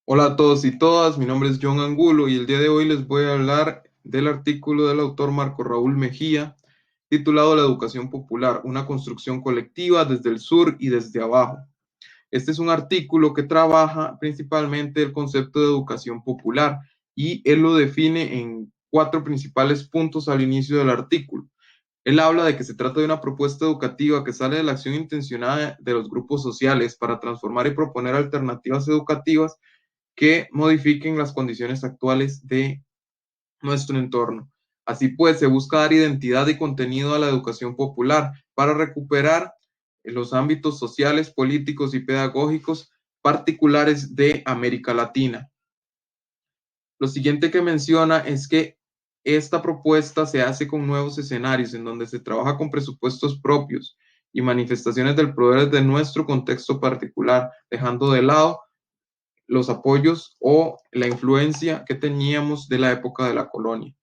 Hola a todos y todas, mi nombre es John Angulo y el día de hoy les voy a hablar del artículo del autor Marco Raúl Mejía titulado La educación popular, una construcción colectiva desde el sur y desde abajo. Este es un artículo que trabaja principalmente el concepto de educación popular y él lo define en cuatro principales puntos al inicio del artículo. Él habla de que se trata de una propuesta educativa que sale de la acción intencionada de los grupos sociales para transformar y proponer alternativas educativas que modifiquen las condiciones actuales de nuestro entorno. Así pues, se busca dar identidad y contenido a la educación popular para recuperar los ámbitos sociales, políticos y pedagógicos particulares de América Latina. Lo siguiente que menciona es que esta propuesta se hace con nuevos escenarios en donde se trabaja con presupuestos propios y manifestaciones del poder de nuestro contexto particular, dejando de lado los apoyos o la influencia que teníamos de la época de la colonia.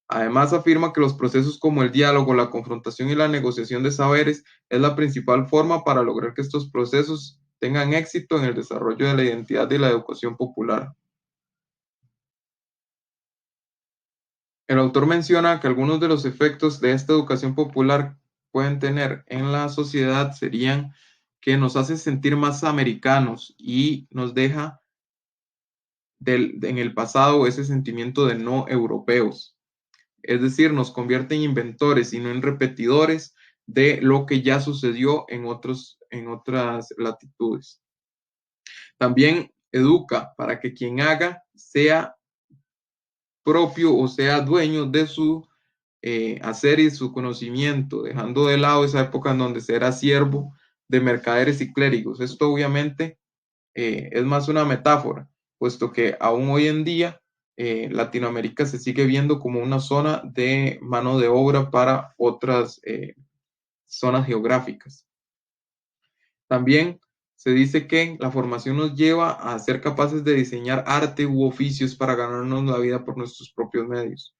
Además, afirma que los procesos como el diálogo, la confrontación y la negociación de saberes es la principal forma para lograr que estos procesos tengan éxito en el desarrollo de la identidad y la educación popular. El autor menciona que algunos de los efectos de esta educación popular pueden tener en la sociedad serían que nos hace sentir más americanos y nos deja en el pasado ese sentimiento de no europeos. Es decir, nos convierte en inventores y no en repetidores de lo que ya sucedió en otras latitudes. También educa para que quien haga sea propio o sea dueño de su hacer y su conocimiento, dejando de lado esa época en donde se era siervo de mercaderes y clérigos. Esto obviamente es más una metáfora, puesto que aún hoy en día Latinoamérica se sigue viendo como una zona de mano de obra para otras zonas geográficas. También se dice que la formación nos lleva a ser capaces de diseñar arte u oficios para ganarnos la vida por nuestros propios medios.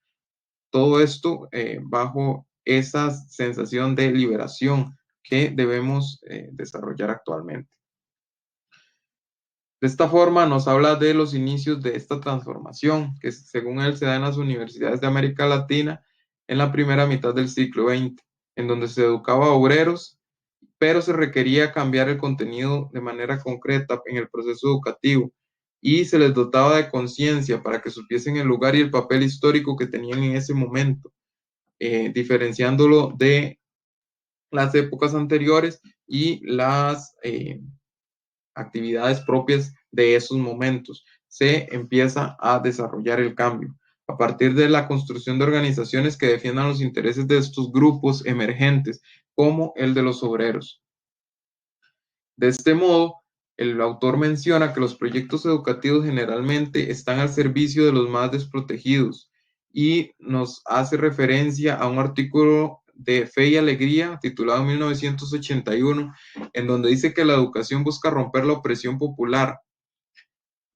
Todo esto bajo esa sensación de liberación que debemos desarrollar actualmente. De esta forma nos habla de los inicios de esta transformación, que según él se da en las universidades de América Latina en la primera mitad del siglo XX, en donde se educaba a obreros, pero se requería cambiar el contenido de manera concreta en el proceso educativo y se les dotaba de conciencia para que supiesen el lugar y el papel histórico que tenían en ese momento, diferenciándolo de las épocas anteriores y las actividades propias de esos momentos. Se empieza a desarrollar el cambio a partir de la construcción de organizaciones que defiendan los intereses de estos grupos emergentes, como el de los obreros. De este modo, el autor menciona que los proyectos educativos generalmente están al servicio de los más desprotegidos y nos hace referencia a un artículo de Fe y Alegría titulado en 1981, en donde dice que la educación busca romper la opresión popular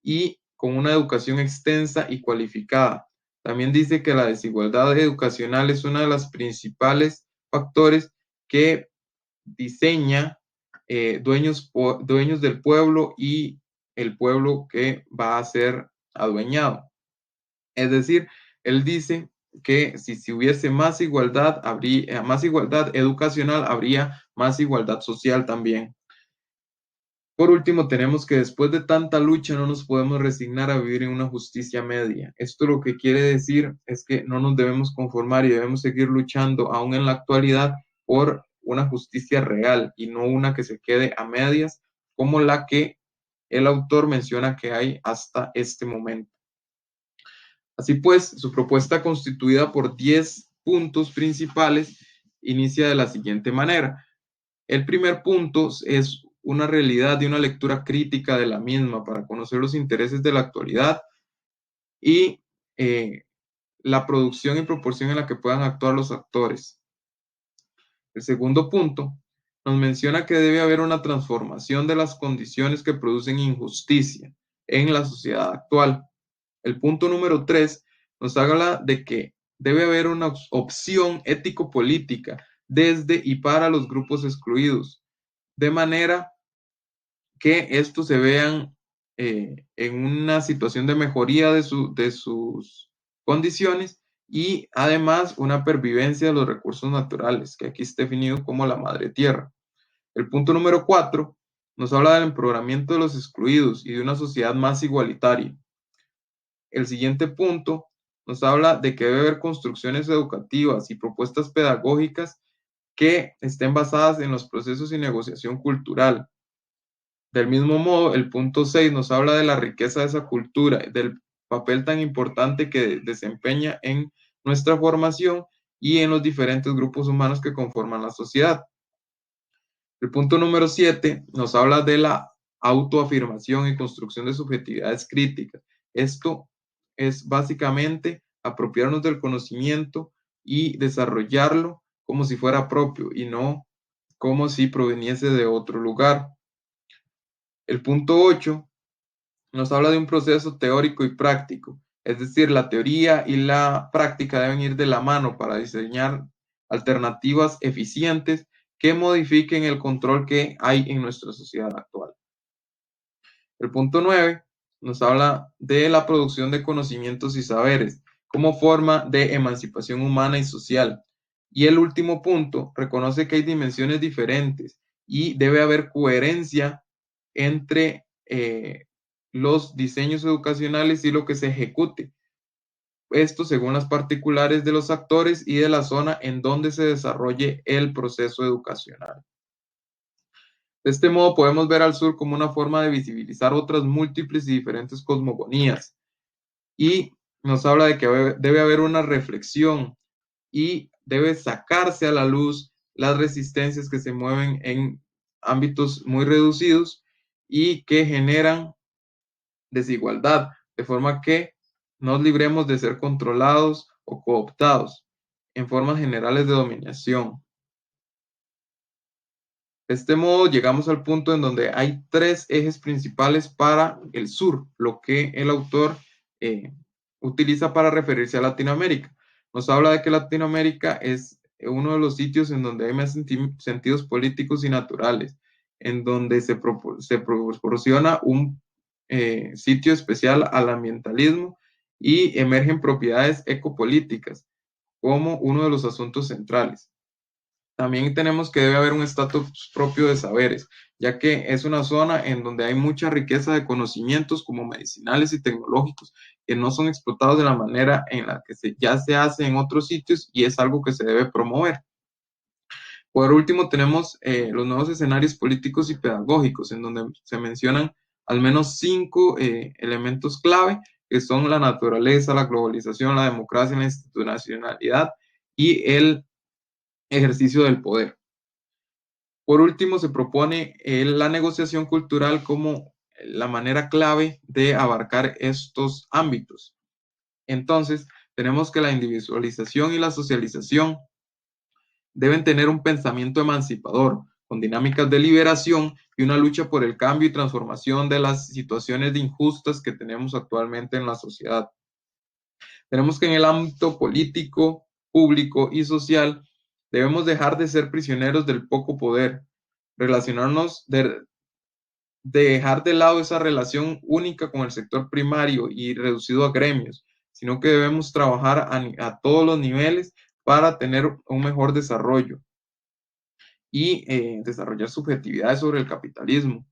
y con una educación extensa y cualificada. También dice que la desigualdad educacional es uno de los principales factores que diseña dueños del pueblo y el pueblo que va a ser adueñado. Es decir, él dice que si hubiese más igualdad, habría más igualdad educacional, habría más igualdad social también. Por último, tenemos que después de tanta lucha no nos podemos resignar a vivir en una justicia media. Esto lo que quiere decir es que no nos debemos conformar y debemos seguir luchando aún en la actualidad por una justicia real y no una que se quede a medias como la que el autor menciona que hay hasta este momento. Así pues, su propuesta constituida por 10 puntos principales inicia de la siguiente manera. El primer punto es una realidad y una lectura crítica de la misma para conocer los intereses de la actualidad y la producción y proporción en la que puedan actuar los actores. El segundo punto nos menciona que debe haber una transformación de las condiciones que producen injusticia en la sociedad actual. El punto número 3 nos habla de que debe haber una opción ético-política desde y para los grupos excluidos, de manera que estos se vean en una situación de mejoría de sus condiciones y además una pervivencia de los recursos naturales, que aquí es definido como la madre tierra. El punto número 4 nos habla del empoderamiento de los excluidos y de una sociedad más igualitaria. El siguiente punto nos habla de que debe haber construcciones educativas y propuestas pedagógicas que estén basadas en los procesos y negociación cultural. Del mismo modo, el punto 6 nos habla de la riqueza de esa cultura, del papel tan importante que desempeña en nuestra formación y en los diferentes grupos humanos que conforman la sociedad. El punto número 7 nos habla de la autoafirmación y construcción de subjetividades críticas. Esto es básicamente apropiarnos del conocimiento y desarrollarlo como si fuera propio y no como si proveniese de otro lugar. El punto 8 nos habla de un proceso teórico y práctico, es decir, la teoría y la práctica deben ir de la mano para diseñar alternativas eficientes que modifiquen el control que hay en nuestra sociedad actual. El punto 9 nos habla de la producción de conocimientos y saberes como forma de emancipación humana y social. Y el último punto reconoce que hay dimensiones diferentes y debe haber coherencia entre los diseños educacionales y lo que se ejecute. Esto según las particulares de los actores y de la zona en donde se desarrolle el proceso educacional. De este modo podemos ver al sur como una forma de visibilizar otras múltiples y diferentes cosmogonías y nos habla de que debe haber una reflexión y debe sacarse a la luz las resistencias que se mueven en ámbitos muy reducidos y que generan desigualdad, de forma que nos libremos de ser controlados o cooptados en formas generales de dominación. De este modo llegamos al punto en donde hay tres ejes principales para el sur, lo que el autor eh, utiliza para referirse a Latinoamérica. Nos habla de que Latinoamérica es uno de los sitios en donde hay más sentidos políticos y naturales, en donde se proporciona un sitio especial al ambientalismo y emergen propiedades ecopolíticas como uno de los asuntos centrales. También tenemos que debe haber un estatus propio de saberes, ya que es una zona en donde hay mucha riqueza de conocimientos como medicinales y tecnológicos que no son explotados de la manera en la que ya se hace en otros sitios y es algo que se debe promover. Por último, tenemos los nuevos escenarios políticos y pedagógicos, en donde se mencionan al menos 5 elementos clave, que son la naturaleza, la globalización, la democracia, la institucionalidad y el ejercicio del poder. Por último, se propone la negociación cultural como la manera clave de abarcar estos ámbitos. Entonces, tenemos que la individualización y la socialización deben tener un pensamiento emancipador, con dinámicas de liberación y una lucha por el cambio y transformación de las situaciones de injustas que tenemos actualmente en la sociedad. Tenemos que en el ámbito político, público y social debemos dejar de ser prisioneros del poco poder, relacionarnos, dejar de lado esa relación única con el sector primario y reducido a gremios, sino que debemos trabajar a todos los niveles para tener un mejor desarrollo y desarrollar subjetividades sobre el capitalismo,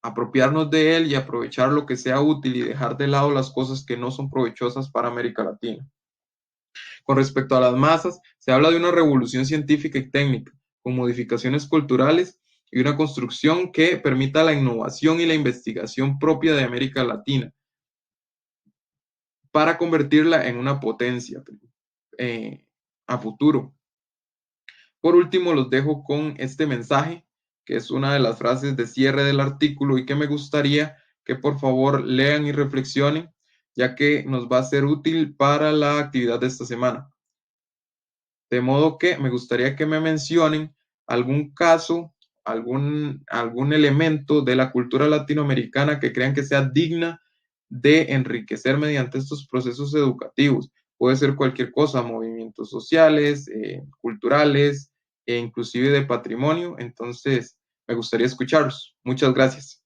apropiarnos de él y aprovechar lo que sea útil y dejar de lado las cosas que no son provechosas para América Latina. Con respecto a las masas, se habla de una revolución científica y técnica, con modificaciones culturales y una construcción que permita la innovación y la investigación propia de América Latina para convertirla en una potencia a futuro. Por último, los dejo con este mensaje, que es una de las frases de cierre del artículo y que me gustaría que por favor lean y reflexionen, ya que nos va a ser útil para la actividad de esta semana. De modo que me gustaría que me mencionen algún caso, algún elemento de la cultura latinoamericana que crean que sea digna de enriquecer mediante estos procesos educativos. Puede ser cualquier cosa, movimientos sociales, culturales e inclusive de patrimonio. Entonces, me gustaría escucharlos. Muchas gracias.